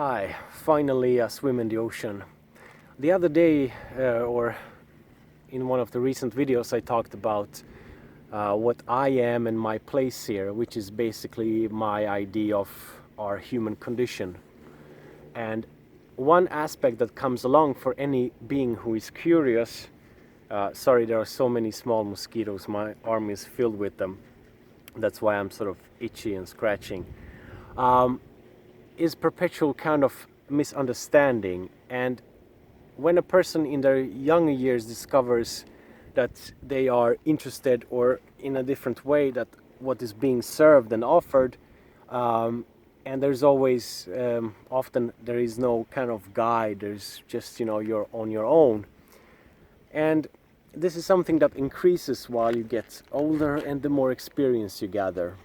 Hi, finally a swim in the ocean. The other day, or in one of the recent videos, I talked about what I am and my place here, which is basically my idea of our human condition. And one aspect that comes along for any being who is curious, sorry, there are so many small mosquitoes, my arm is filled with them. That's why I'm sort of itchy and scratching. Is perpetual kind of misunderstanding. And when a person in their younger years discovers that they are interested or in a different way that what is being served and offered, and there's always often there is no kind of guide, there's just you're on your own, and this is something that increases while you get older and the more experience you gather.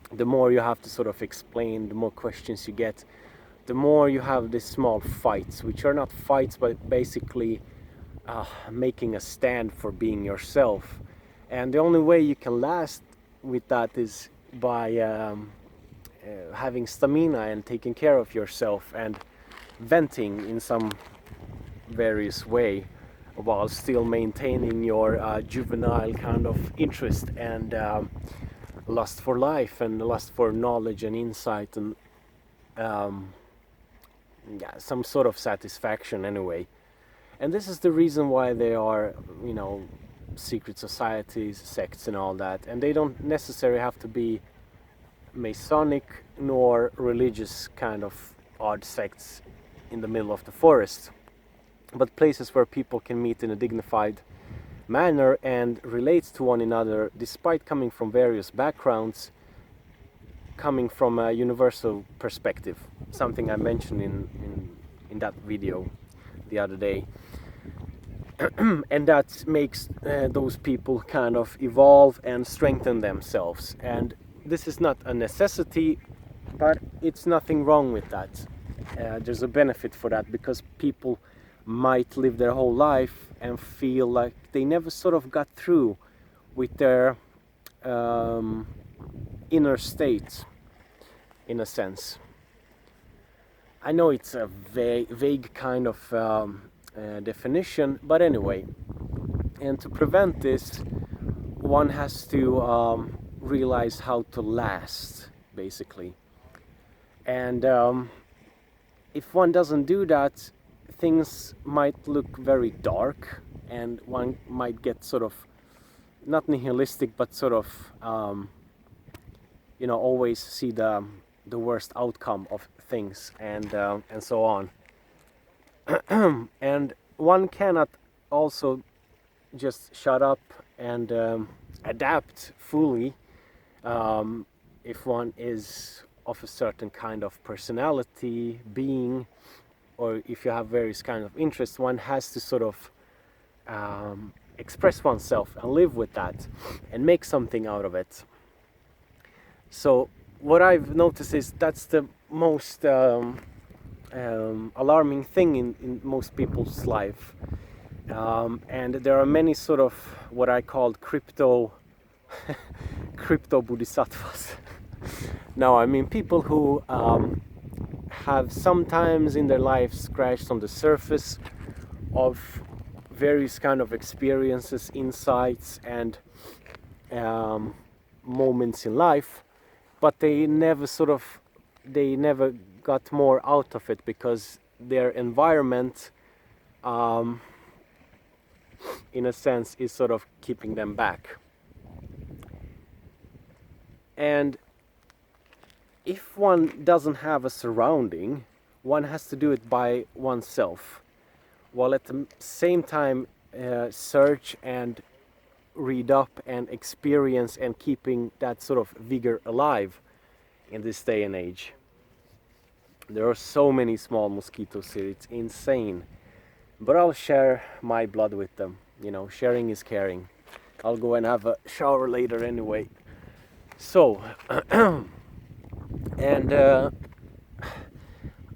The more you have to sort of explain, the more questions you get, the more you have these small fights, which are not fights, but basically making a stand for being yourself. And the only way you can last with that is by having stamina and taking care of yourself and venting in some various way while still maintaining your juvenile kind of interest and lust for life and lust for knowledge and insight and some sort of satisfaction anyway. And this is the reason why there are secret societies, sects and all that, and they don't necessarily have to be Masonic nor religious kind of odd sects in the middle of the forest, but places where people can meet in a dignified manner and relates to one another despite coming from various backgrounds, coming from a universal perspective, something I mentioned in that video the other day. And that makes those people kind of evolve and strengthen themselves, and this is not a necessity, but it's nothing wrong with that. There's a benefit for that, because people might live their whole life and feel like they never sort of got through with their inner state, in a sense. I know it's a vague kind of definition, but anyway, and to prevent this, one has to realize how to last, basically. And if one doesn't do that, things might look very dark, and one might get sort of not nihilistic, but sort of always see the worst outcome of things, and so on. And one cannot also just shut up and adapt fully if one is of a certain kind of personality, being, or if you have various kind of interests. One has to sort of express oneself and live with that and make something out of it. So what I've noticed is that's the most alarming thing in most people's life, and there are many sort of what I called crypto bodhisattvas. Now, I mean people who have sometimes in their lives scratched on the surface of various kind of experiences, insights and moments in life, but they never got more out of it because their environment in a sense is sort of keeping them back. And if one doesn't have a surrounding, one has to do it by oneself, while at the same time search and read up and experience and keeping that sort of vigor alive in this day and age. There are so many small mosquitoes here, it's insane. But I'll share my blood with them. Sharing is caring. I'll go and have a shower later anyway. So, and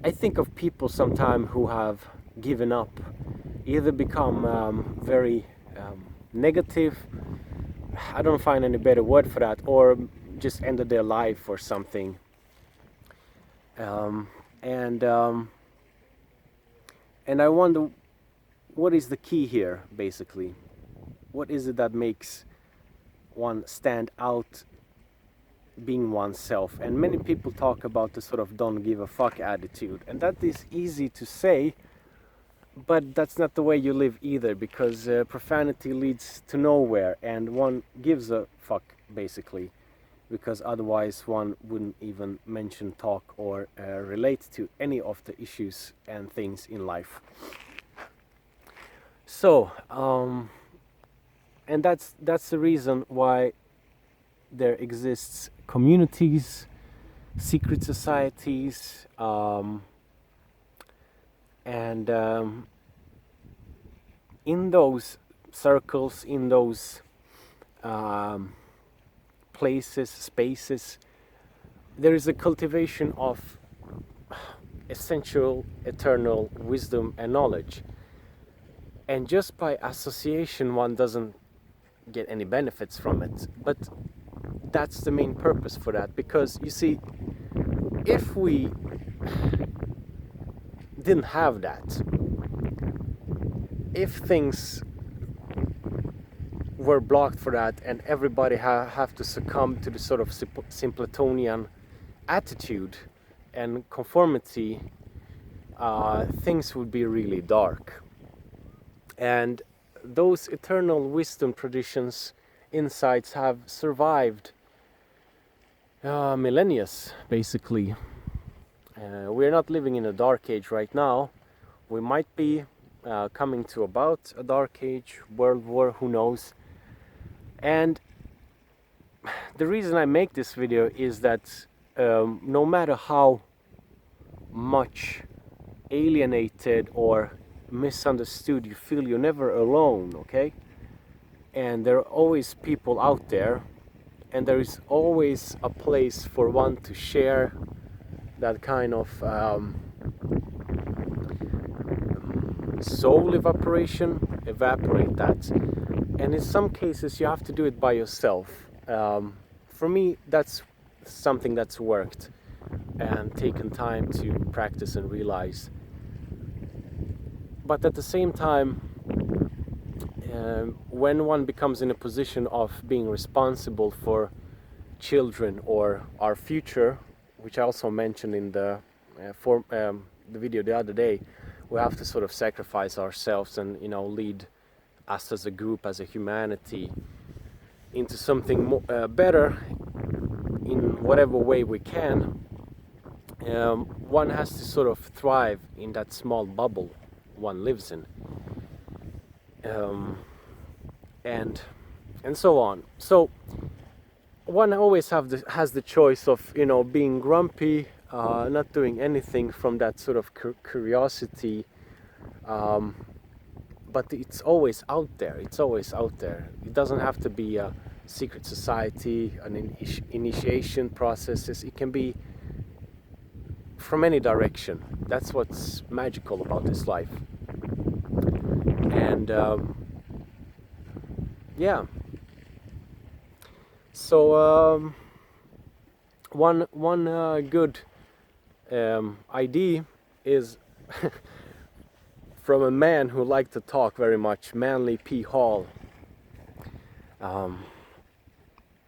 I think of people sometimes who have given up, either become very negative, I don't find any better word for that, or just ended their life or something. And I wonder, what is the key here, basically? What is it that makes one stand out being oneself? And many people talk about the sort of don't give a fuck attitude, and that is easy to say, but that's not the way you live either, because profanity leads to nowhere, and one gives a fuck, basically, because otherwise one wouldn't even mention, talk, or relate to any of the issues and things in life. So, and that's the reason why there exists communities, secret societies, and in those circles, in those places, spaces, there is a cultivation of essential, eternal wisdom and knowledge. And just by association, one doesn't get any benefits from it. But that's the main purpose for that. Because, you see, if we didn't have that, if things were blocked for that and everybody have to succumb to the sort of simpletonian attitude and conformity, things would be really dark. And those eternal wisdom traditions, insights have survived millennia, basically. We're not living in a dark age right now. We might be coming to about a dark age, world war, who knows. And the reason I make this video is that no matter how much alienated or misunderstood you feel, you're never alone, okay? And there are always people out there, and there is always a place for one to share that kind of soul evaporate that. And in some cases you have to do it by yourself. For me, that's something that's worked and taken time to practice and realize. But at the same time, when one becomes in a position of being responsible for children or our future, which I also mentioned in the video the other day, we have to sort of sacrifice ourselves and, you know, lead us as a group, as a humanity, into something more, better in whatever way we can. One has to sort of thrive in that small bubble one lives in, and so on. So one always has the choice of, you know, being grumpy, not doing anything from that sort of curiosity, but it's always out there. It's always out there. It doesn't have to be a secret society, an initiation processes. It can be from any direction. That's what's magical about this life. And yeah. So one good idea is from a man who liked to talk very much, Manly P. Hall.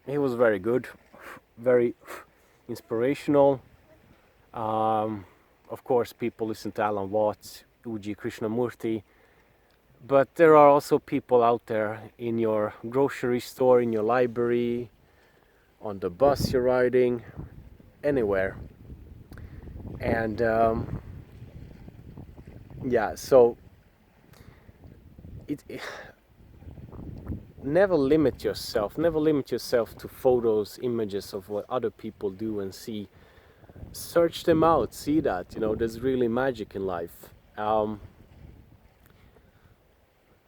He was very good, very inspirational. Of course, people listen to Alan Watts, U.G. Krishnamurti, but there are also people out there in your grocery store, in your library, on the bus you're riding, anywhere. And yeah, so never limit yourself to photos, images of what other people do and see. Search them out, see that, you know, there's really magic in life.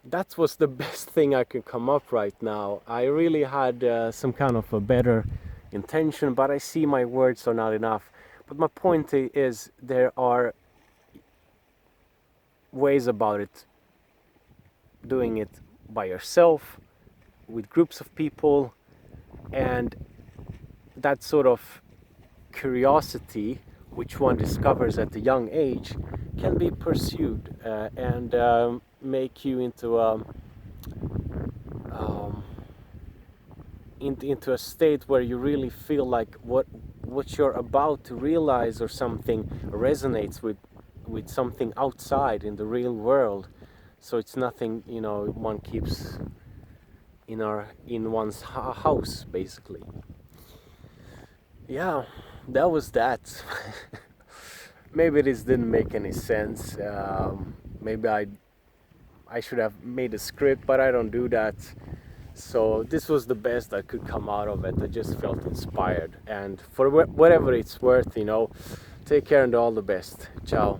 That was the best thing I could come up right now. I really had some kind of a better intention, but I see my words are not enough. But my point is, there are ways about it, doing it by yourself, with groups of people, and that sort of curiosity which one discovers at a young age, can be pursued and make you into a um, into a state where you really feel like what you're about to realize or something resonates with something outside in the real world. So it's nothing, you know, one keeps in one's house, basically. Yeah, that was that. Maybe this didn't make any sense. Maybe I should have made a script, but I don't do that. So this was the best that could come out of it. I just felt inspired, and for whatever it's worth, you know, take care and all the best. Ciao.